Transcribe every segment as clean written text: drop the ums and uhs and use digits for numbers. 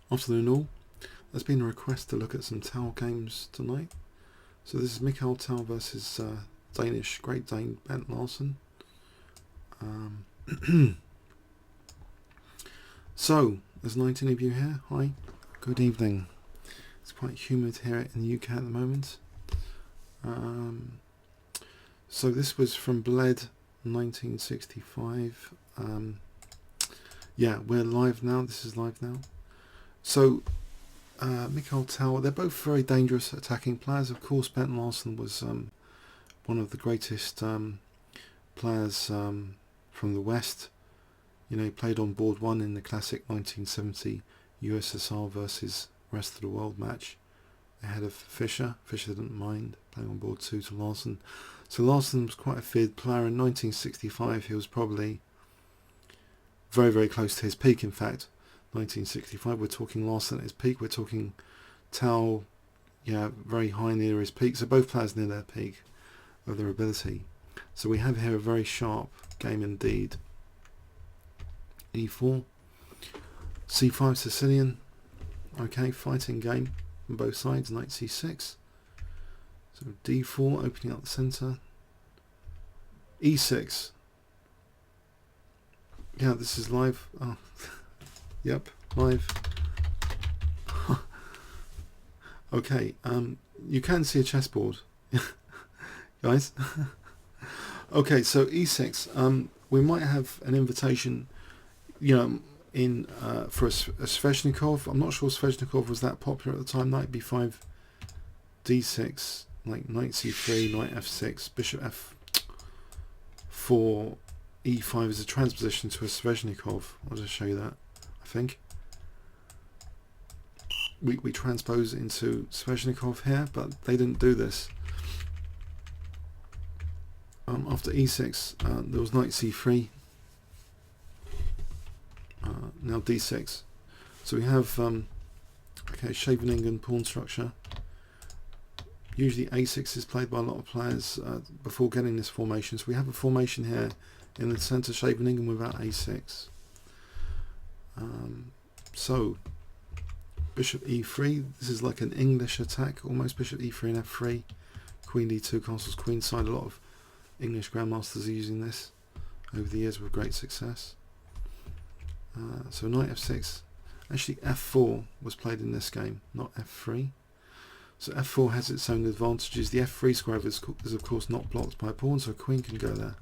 Afternoon all. There's been a request to look at some Tal games tonight. So this is Mikhail Tal versus Danish Great Dane Bent Larsen. So there's 19 of you here. Hi, good evening. It's quite humid here in the UK at the moment. So this was from Bled 1965. Yeah, we're live now. This is live now. So Mikhail Tal, they're both very dangerous attacking players. Of course, Bent Larsen was one of the greatest players from the West. You know, he played on board 1 in the classic 1970 USSR versus rest of the world match ahead of Fischer. Fischer didn't mind playing on board 2 to Larsen. So Larsen was quite a feared player. In 1965 he was probably very, very close to his peak. In fact, 1965 we're talking Larsen at his peak, we're talking Tal, yeah, very high near his peak. So both players near their peak of their ability. So we have here a very sharp game indeed. E4, C5 Sicilian, okay, fighting game on both sides. Knight C6, so D4 opening up the centre, E6, yeah, this is live. Oh. Yep, live. Okay, you can see a chessboard, guys. Okay, so E6. We might have an invitation, you know, in for a Sveshnikov. I'm not sure Sveshnikov was that popular at the time. Knight B5, D6, like Knight C3, Knight F6, Bishop F4, E5 is a transposition to a Sveshnikov. I'll just show you that. I think we transpose into Sveshnikov here, but they didn't do this. After E6 there was Knight C3, now D6. So we have okay, Scheveningen pawn structure. Usually A6 is played by a lot of players before getting this formation. So we have a formation here in the centre, Scheveningen, without A6. So Bishop E3, this is like an English attack, almost. Bishop E3 and F3, Queen D2, castles queenside. A lot of English grandmasters are using this over the years with great success. So Knight F6, actually F4 was played in this game, not F3. So F4 has its own advantages. The F3 square is of course not blocked by a pawn, so a queen can go there.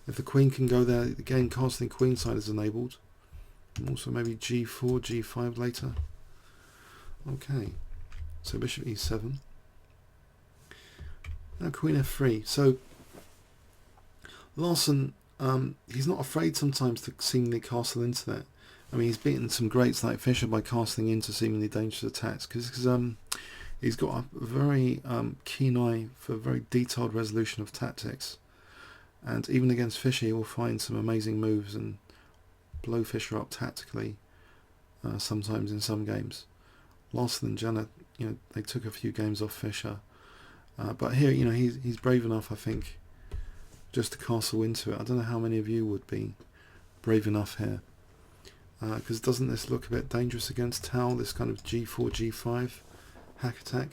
If the queen can go there, again castling queenside is enabled. And also maybe G4, G5 later. Okay, so Bishop E7. Now Queen F3. So Larsen, he's not afraid sometimes to seemingly castle into that. I mean, he's beaten some greats like Fischer by castling into seemingly dangerous attacks because he's got a very keen eye for very detailed resolution of tactics. And even against Fischer, he will find some amazing moves and blow Fischer up tactically. Sometimes in some games, Larsen and Janet, you know, they took a few games off Fischer, but here, you know, he's brave enough, I think, just to castle into it. I don't know how many of you would be brave enough here, because doesn't this look a bit dangerous against Tal? This kind of G4, G5 hack attack.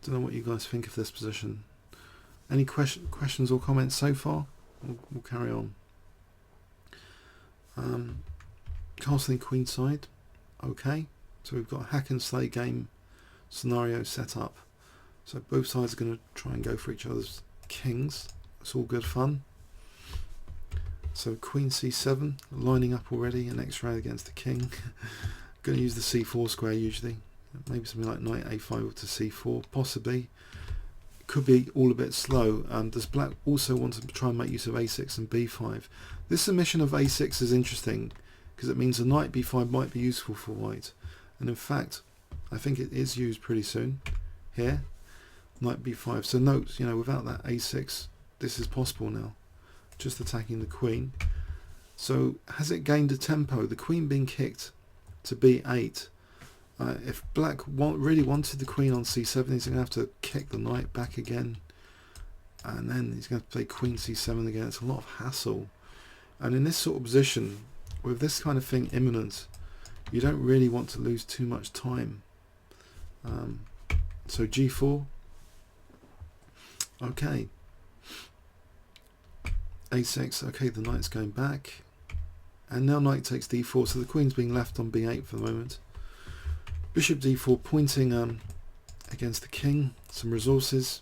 Don't know what you guys think of this position. Any questions or comments so far? We'll carry on. Castling queenside. Okay, so we've got a hack and slay game scenario set up. So both sides are going to try and go for each other's kings. It's all good fun. So Queen C7 lining up already, an X-ray against the king. Going to use the C4 square usually. Maybe something like Knight A5 to C4, possibly. Could be all a bit slow. Does Black also want to try and make use of A6 and B5? This submission of A6 is interesting because it means a Knight B5 might be useful for White, and in fact I think it is used pretty soon here. Knight B5. So note, you know, without that A6 this is possible now, just attacking the queen. So has it gained a tempo? The queen being kicked to B8. If Black really wanted the queen on C7, he's going to have to kick the knight back again, and then he's going to play Queen C7 again. It's a lot of hassle, and in this sort of position with this kind of thing imminent, you don't really want to lose too much time. So g4, okay, a6, okay, the knight's going back, and now knight takes d4, so the queen's being left on b8 for the moment. Bishop d4 pointing against the king, some resources.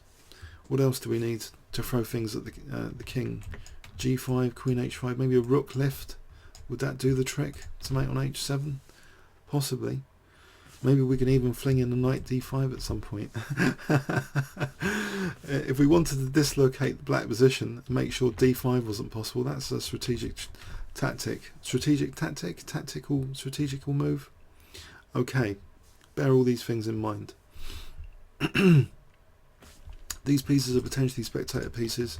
What else do we need to throw things at the king? g5, queen h5, maybe a rook lift. Would that do the trick to mate on h7? Possibly. Maybe we can even fling in a knight d5 at some point. If we wanted to dislocate the black position and make sure d5 wasn't possible, that's a strategical move. Okay, bear all these things in mind. These pieces are potentially spectator pieces.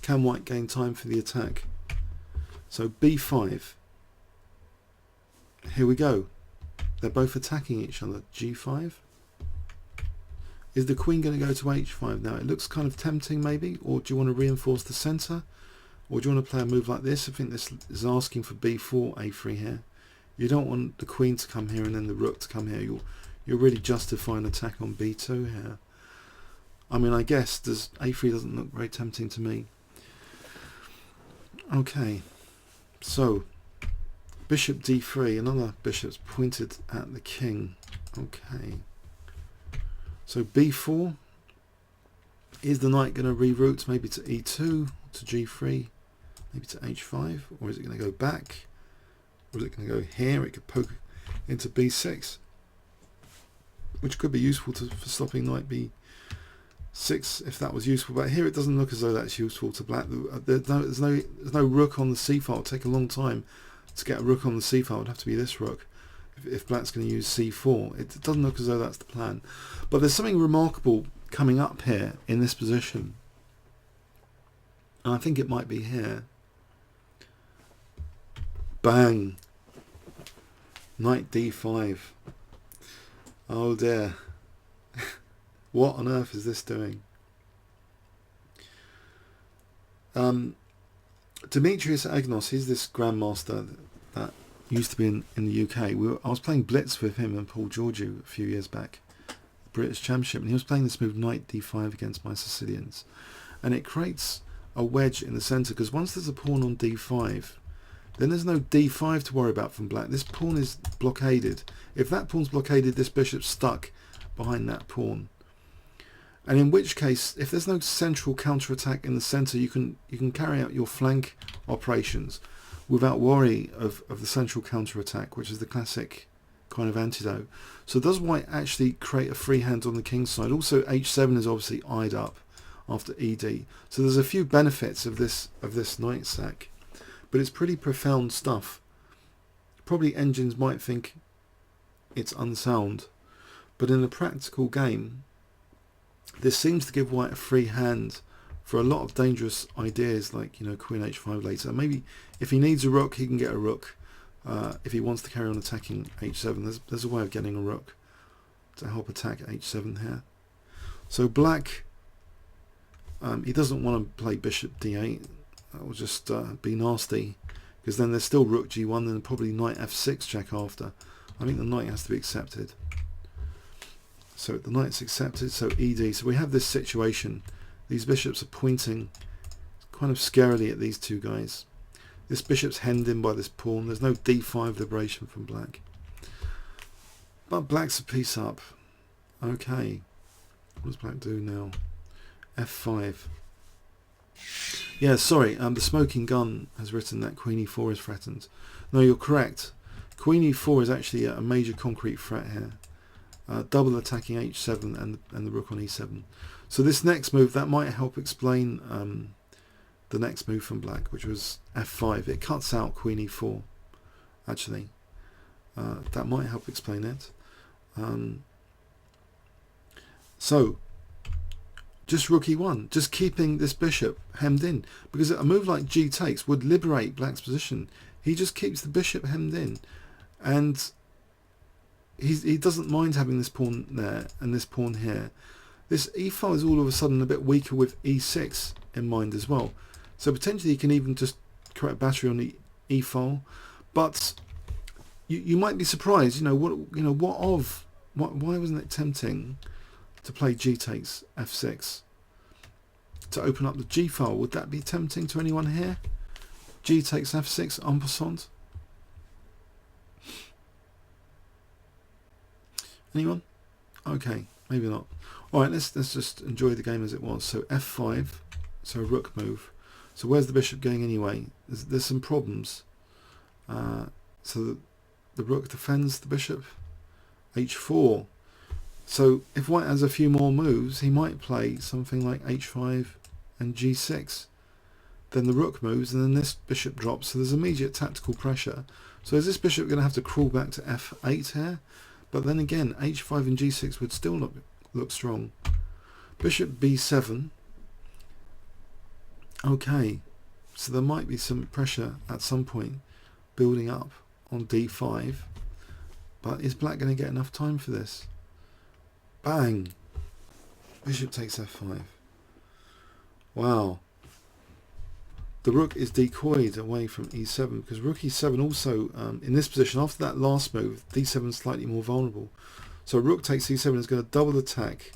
Can white gain time for the attack? So b5. Here we go. They're both attacking each other. g5. Is the queen going to go to h5 now? It looks kind of tempting maybe. Or do you want to reinforce the centre? Or do you want to play a move like this? I think this is asking for b4, a3 here. You don't want the queen to come here and then the rook to come here. You're really justifying an attack on b2 here. I mean, I guess a3 doesn't look very tempting to me. Okay, so bishop d3, another bishop's pointed at the king. Okay, so b4, is the knight going to reroute maybe to e2, to g3, maybe to h5, or is it going to go back, or is it going to go here? It could poke into b6, which could be useful for stopping knight b6 if that was useful, but here it doesn't look as though that's useful to black. There's no rook on the c file. It'll take a long time to get a rook on the c file. It would have to be this rook if black's going to use c4. It doesn't look as though that's the plan, but there's something remarkable coming up here in this position, and I think it might be here. Bang, knight d5. Oh dear. What on earth is this doing? Demetrius Agnos, he's this grandmaster that used to be in the UK. I was playing Blitz with him and Paul Georgiou a few years back, the British Championship, and he was playing this move knight d5 against my Sicilians. And it creates a wedge in the centre, because once there's a pawn on d5, then there's no d5 to worry about from black. This pawn is blockaded. If that pawn's blockaded, this bishop's stuck behind that pawn. And in which case, if there's no central counter-attack in the centre, you can carry out your flank operations without worry of the central counter-attack, which is the classic kind of antidote. So does white actually create a free hand on the king's side? Also, h7 is obviously eyed up after ed. So there's a few benefits of this knight sack, but it's pretty profound stuff. Probably engines might think it's unsound, but in a practical game, this seems to give white a free hand for a lot of dangerous ideas, like, you know, queen h5 later. Maybe if he needs a rook, he can get a rook. If he wants to carry on attacking h7, there's a way of getting a rook to help attack h7 here. So black, he doesn't want to play bishop d8. That will just be nasty, because then there's still rook g1, and probably knight f6 check after. I think the knight has to be accepted. So the knight's accepted, so ed. So we have this situation. These bishops are pointing kind of scarily at these two guys. This bishop's hemmed in by this pawn. There's no d5 liberation from black. But black's a piece up. Okay. What does black do now? f5. Yeah, sorry. The smoking gun has written that queen e4 is threatened. No, you're correct. Queen e4 is actually a major concrete threat here. Double attacking h7 and the rook on e7. So this next move, that might help explain the next move from black, which was f5. It cuts out queen e4, actually. That might help explain it. So just rook e1, just keeping this bishop hemmed in, because a move like g takes would liberate black's position. He just keeps the bishop hemmed in, and he doesn't mind having this pawn there and this pawn here. This e file is all of a sudden a bit weaker with e6 in mind as well. So potentially he can even just create a battery on the e file. But you might be surprised. Why wasn't it tempting to play G takes F6 to open up the G file? Would that be tempting to anyone here? G takes F6 en passant. Anyone? Okay, maybe not. All right, let's just enjoy the game as it was. So F5, so rook move. So where's the bishop going anyway? There's some problems. So the rook defends the bishop. H4. So if white has a few more moves, he might play something like H5 and G6. Then the rook moves, and then this bishop drops. So there's immediate tactical pressure. So is this bishop going to have to crawl back to F8 here? But then again, H5 and G6 would still look strong. Bishop B7. Okay, so there might be some pressure at some point building up on D5. But is black going to get enough time for this? Bang! Bishop takes F5. Wow. The rook is decoyed away from E7 because rook E7 also, in this position, after that last move, D7 is slightly more vulnerable. So rook takes E7 is going to double attack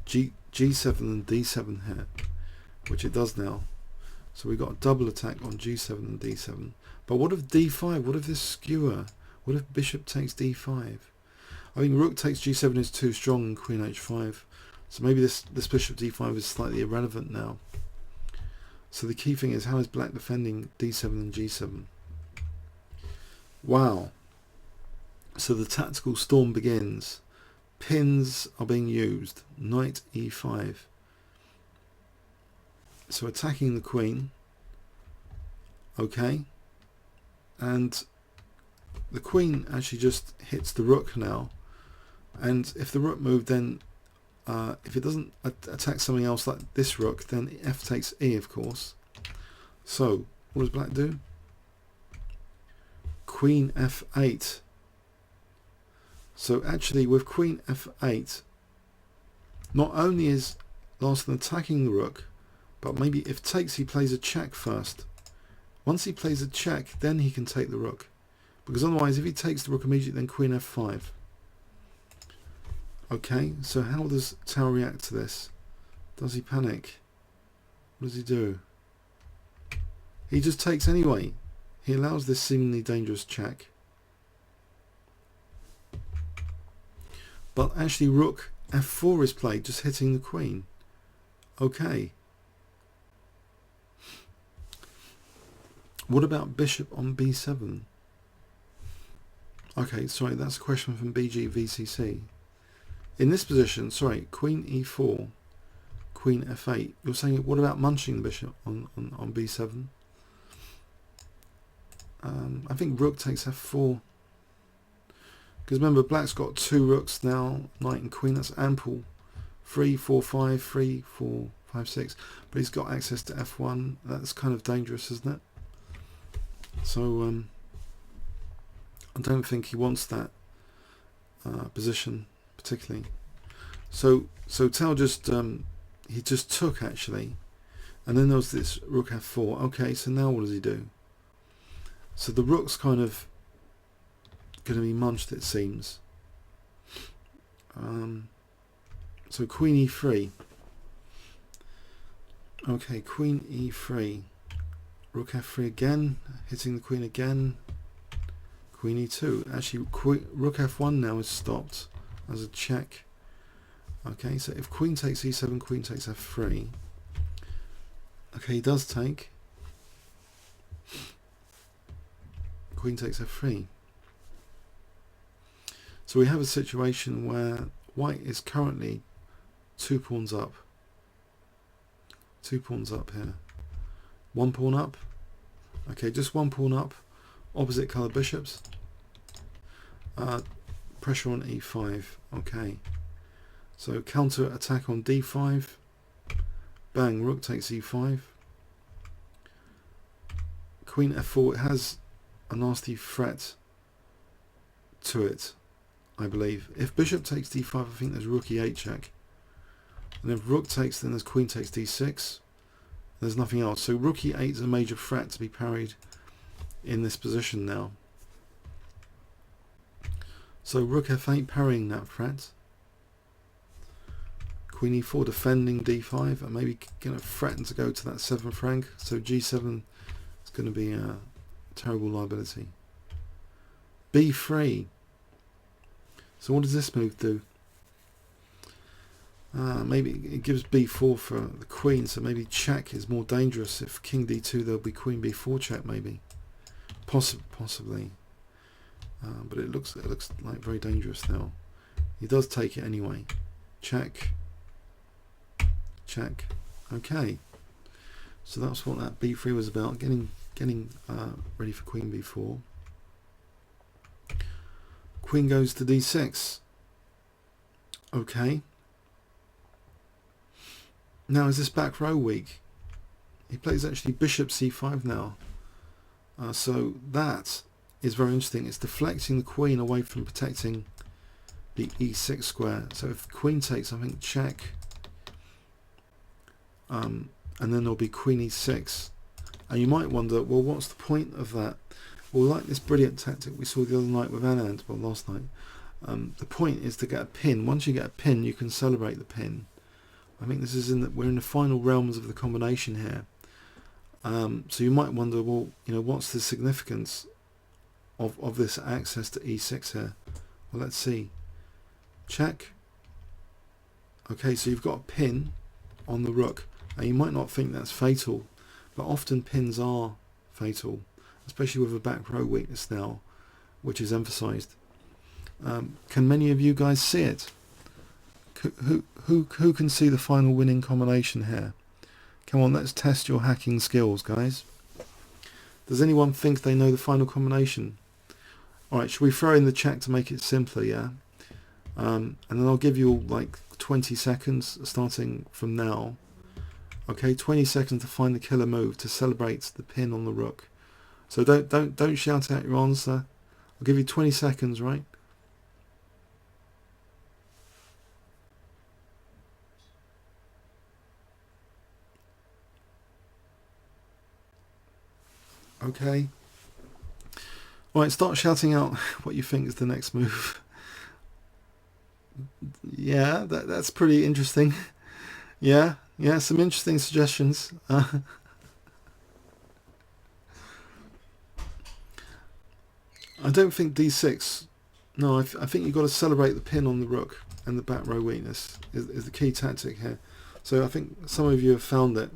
G7 and D7 here, which it does now. So we've got a double attack on G7 and D7. But what if D5? What if this skewer? What if bishop takes D5? I think rook takes G7 is too strong and queen H5. So maybe this bishop D5 is slightly irrelevant now. So the key thing is, how is black defending D7 and G7? Wow. So the tactical storm begins. Pins are being used. Knight E5. So attacking the queen. Okay. And the queen actually just hits the rook now. And if the rook moved, then if it doesn't attack something else like this rook, then F takes E, of course. So what does black do? Queen F8. So actually with Queen F8, not only is Larsen attacking the rook, but maybe if takes, he plays a check first. Once he plays a check, then he can take the rook. Because otherwise, if he takes the rook immediately, then Queen F5. Okay, so how does Tal react to this? Does he panic? What does he do? He just takes anyway. He allows this seemingly dangerous check. But actually rook F4 is played, just hitting the queen. Okay. What about bishop on B7? Okay, sorry, that's a question from BGVCC. In this position, sorry, Queen E4, Queen F8. You're saying, what about munching the bishop on B7? I think rook takes F4. Because remember, black's got two rooks now, knight and queen. That's ample. 3, 4, 5, 3, 4, 5, 6. But he's got access to F1. That's kind of dangerous, isn't it? So I don't think he wants that position particularly. So Tal just he just took actually, and then there was this rook F4. Okay, so now what does he do? So the rook's kind of going to be munched, it seems. So Queen E3. Okay, Queen E3. Rook F3 again, hitting the queen again. Queen E2. Actually, Rook F1 now is stopped as a check. Okay, so if Queen takes E7, Queen takes F3. Okay, he does take. Queen takes F3. So we have a situation where white is currently 2 pawns up. 2 pawns up here. 1 pawn up. Okay, just 1 pawn up. Opposite coloured bishops. Pressure on E5. Okay. So counter attack on D5. Bang, rook takes E5. Queen F4. It has a nasty threat to it, I believe. If bishop takes D5, I think there's rook E8 check. And if rook takes, then there's queen takes D6. There's nothing else. So rook E8 is a major threat to be parried in this position now. So rook f8 parrying that threat. Queen e4 defending d5 and maybe going to threaten to go to that 7th rank. So g7 is going to be a terrible liability. b3. So what does this move do? Maybe it gives b4 for the queen, so maybe check is more dangerous. If king d2 there'll be queen b4 check maybe. Possibly. But it looks like very dangerous now. He does take it anyway. Check. Check. Okay. So that's what that b3 was about, getting ready for queen b4. Queen goes to d6. Okay. Now is this back row weak? He plays actually bishop c5 now. So that is very interesting. It's deflecting the queen away from protecting the e6 square. So if the queen takes, I think check. And then there'll be queen e6. And you might wonder, well, what's the point of that? Well, like this brilliant tactic we saw the other night with Anand, well, last night, the point is to get a pin. Once you get a pin, you can celebrate the pin. I think this is we're in the final realms of the combination here. So you might wonder, well, you know, what's the significance of this access to e6 here? Well, let's see. Check. Okay, so you've got a pin on the rook. Now you might not think that's fatal, but often pins are fatal, especially with a back row weakness now, which is emphasized. Can many of you guys see it? Who can see the final winning combination here? Come on, let's test your hacking skills, guys. Does anyone think they know the final combination? Alright, should we throw in the check to make it simpler, yeah? And then I'll give you like 20 seconds starting from now. Okay, 20 seconds to find the killer move to celebrate the pin on the rook. So don't shout out your answer. I'll give you 20 seconds, right? Okay. Alright, start shouting out what you think is the next move. Yeah, that's pretty interesting. Yeah, some interesting suggestions. I don't think d6. No, I think you've got to celebrate the pin on the rook and the back row weakness is the key tactic here. So I think some of you have found it.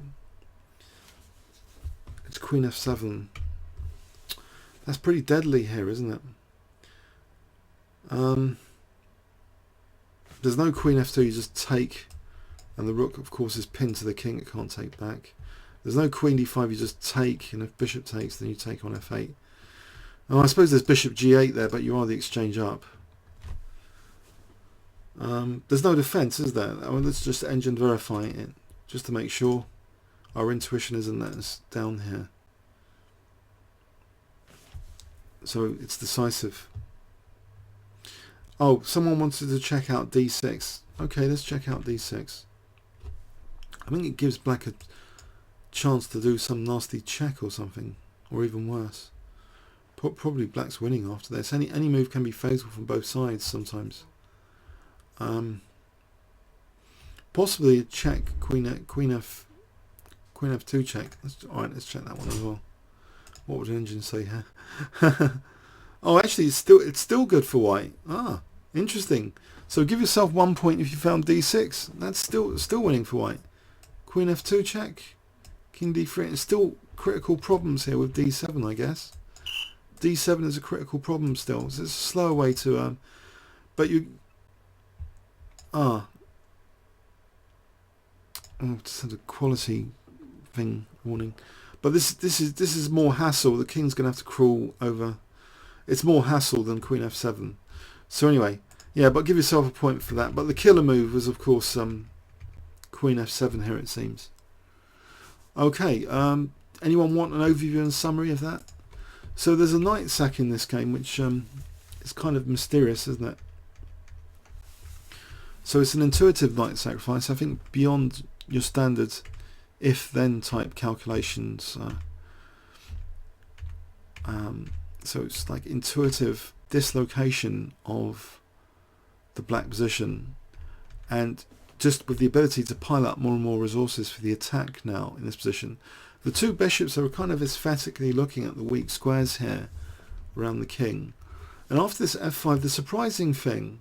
It's queen f7. That's pretty deadly here, isn't it? There's no queen f2, you just take, and the rook of course is pinned to the king, it can't take back. There's no queen d5, you just take, and if bishop takes then you take on f8. Now I suppose there's bishop g8 there, but you are the exchange up. There's no defense, is there? I mean, let's just engine verify it, just to make sure our intuition isn't letting us down here. So it's decisive. Oh, someone wanted to check out d6. Okay, let's check out d6. I think it gives black a chance to do some nasty check or something, or even worse. Probably black's winning after this. Any move can be fatal from both sides sometimes. Possibly a check, queen f2 check. Alright, let's check that one as well. What would the engine say here? Oh, actually, it's still good for white. Ah, interesting. So give yourself 1 point if you found d6. That's still winning for white. Queen f2 check. King d3. It's still critical problems here with d7, I guess. d7 is a critical problem still. So it's a slower way to. But you. Oh, just had a quality thing warning. But this is more hassle. The king's going to have to crawl over. It's more hassle than queen f7. So anyway, yeah, but give yourself a point for that. But the killer move was, of course, queen f7 here, it seems. Okay, anyone want an overview and summary of that? So there's a knight sack in this game, which is kind of mysterious, isn't it? So it's an intuitive knight sacrifice, I think, beyond your standard if-then type calculations. So it's like intuitive dislocation of the black position, and just with the ability to pile up more and more resources for the attack now in this position. The two bishops are kind of aesthetically looking at the weak squares here around the king. And after this f5, the surprising thing,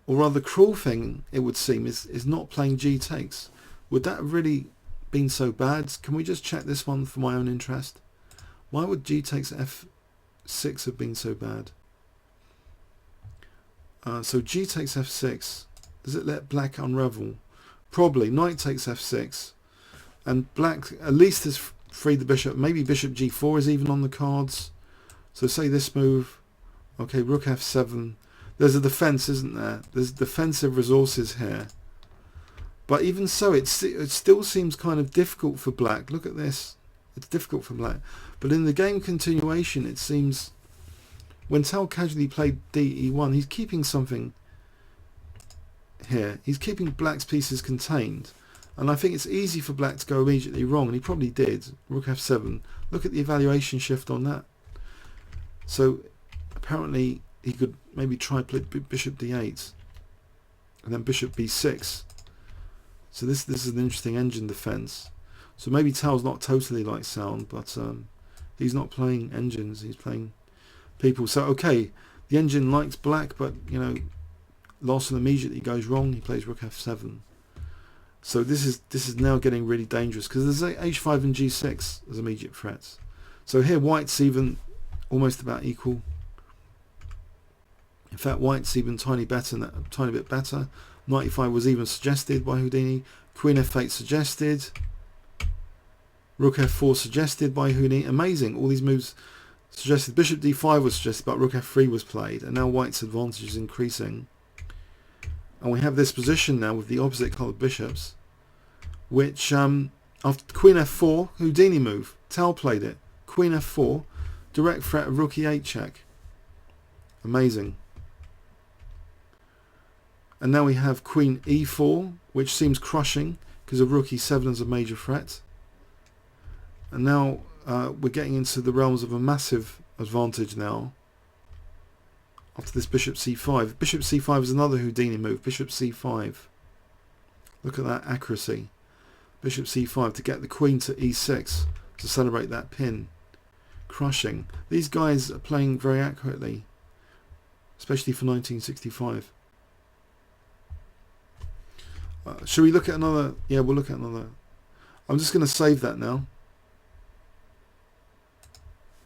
or rather cruel thing it would seem, is not playing g takes. Would that have really been so bad? Can we just check this one for my own interest? Why would g takes f6 have been so bad? So g takes f6. Does it let black unravel? Probably. Knight takes f6. And black at least has freed the bishop. Maybe bishop g4 is even on the cards. So say this move. Okay, rook f7. There's a defense, isn't there? There's defensive resources here. But even so, it still seems kind of difficult for black. Look at this. It's difficult for black. But in the game continuation, it seems when Tal casually played de1, he's keeping something here. He's keeping black's pieces contained. And I think it's easy for black to go immediately wrong, and he probably did. Rook f7. Look at the evaluation shift on that. So apparently he could maybe try play bishop d8 and then bishop b6. So this is an interesting engine defense. So maybe Tal's not totally like sound, but he's not playing engines, he's playing people. So okay, the engine likes black, but you know, Larsen immediately goes wrong. He plays rook f7. So this is now getting really dangerous because there's h5 and g6 as immediate threats. So here white's even almost about equal. In fact, white's even tiny bit better. Knight e5 was even suggested by Houdini. Queen f8 suggested. Rook f4 suggested by Houdini. Amazing, all these moves suggested. Bishop d5 was suggested, but rook f3 was played, and now white's advantage is increasing. And we have this position now with the opposite coloured bishops, which after queen f4, Houdini move, Tal played it. Queen f4, direct threat of rook e8 check. Amazing. And now we have queen e4, which seems crushing because of rook e7 as a major threat. And now we're getting into the realms of a massive advantage now. After this bishop c5. Bishop c5 is another Houdini move. Bishop c5. Look at that accuracy. Bishop c5 to get the queen to e6 to celebrate that pin. Crushing. These guys are playing very accurately, especially for 1965. Should we look at another? Yeah, we'll look at another. I'm just going to save that now.